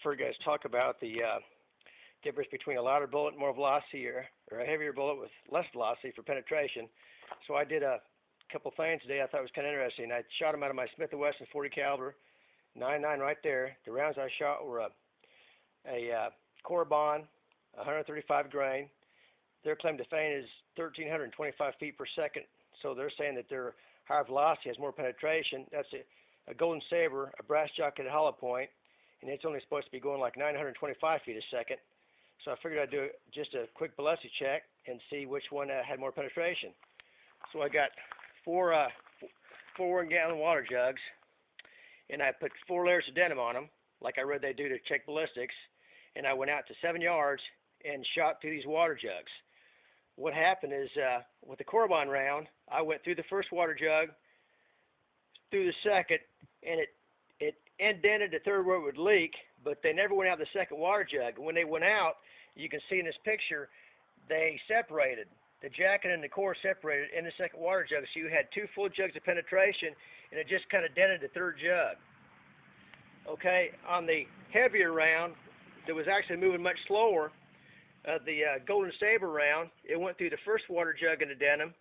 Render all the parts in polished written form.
for you guys to talk about the difference between a lighter bullet and more velocity, or a heavier bullet with less velocity for penetration. So I did a couple things today I thought was kind of interesting. I shot them out of my Smith & Wesson 40 caliber, 9.9 right there. The rounds I shot were a Cor Bon 135 grain. Their claim to fame is 1,325 feet per second. So they're saying that their higher velocity has more penetration. That's a Golden Saber, a brass jacketed hollow point, and it's only supposed to be going like 925 feet a second. So I figured I'd do just a quick velocity check and see which one had more penetration. So I got four 1-gallon water jugs, and I put 4 layers of denim on them, like I read they do to check ballistics, and I went out to 7 yards and shot through these water jugs. What happened is, with the Cor Bon round, I went through the first water jug, through the second, and it indented the third where it would leak, but they never went out the second water jug. And when they went out, you can see in this picture, they separated. The jacket and the core separated in the second water jug, so you had 2 full jugs of penetration, and it just kind of dented the third jug. Okay, on the heavier round, that was actually moving much slower, the Golden Saber round, it went through the first water jug in the denim,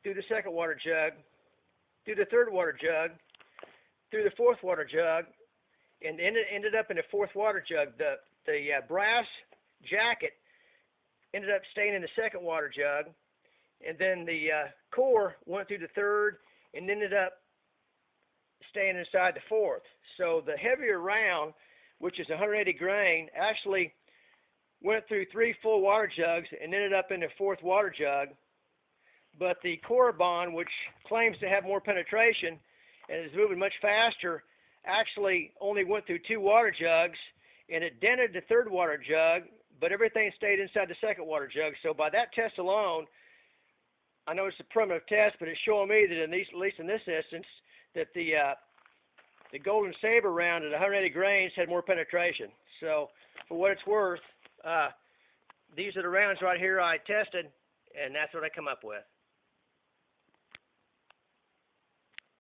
through the second water jug, through the third water jug, through the fourth water jug, and ended up in the fourth water jug. The brass jacket ended up staying in the second water jug, and then the core went through the third and ended up staying inside the fourth. So the heavier round, which is 180 grain, actually went through 3 full water jugs and ended up in the fourth water jug. But the Cor Bon, which claims to have more penetration and is moving much faster, actually only went through 2 water jugs, and it dented the third water jug, but everything stayed inside the second water jug. So by that test alone, I know it's a primitive test, but it's showing me that at least in this instance, that the Golden Saber round at 180 grains had more penetration. So for what it's worth, these are the rounds right here I tested, and that's what I come up with.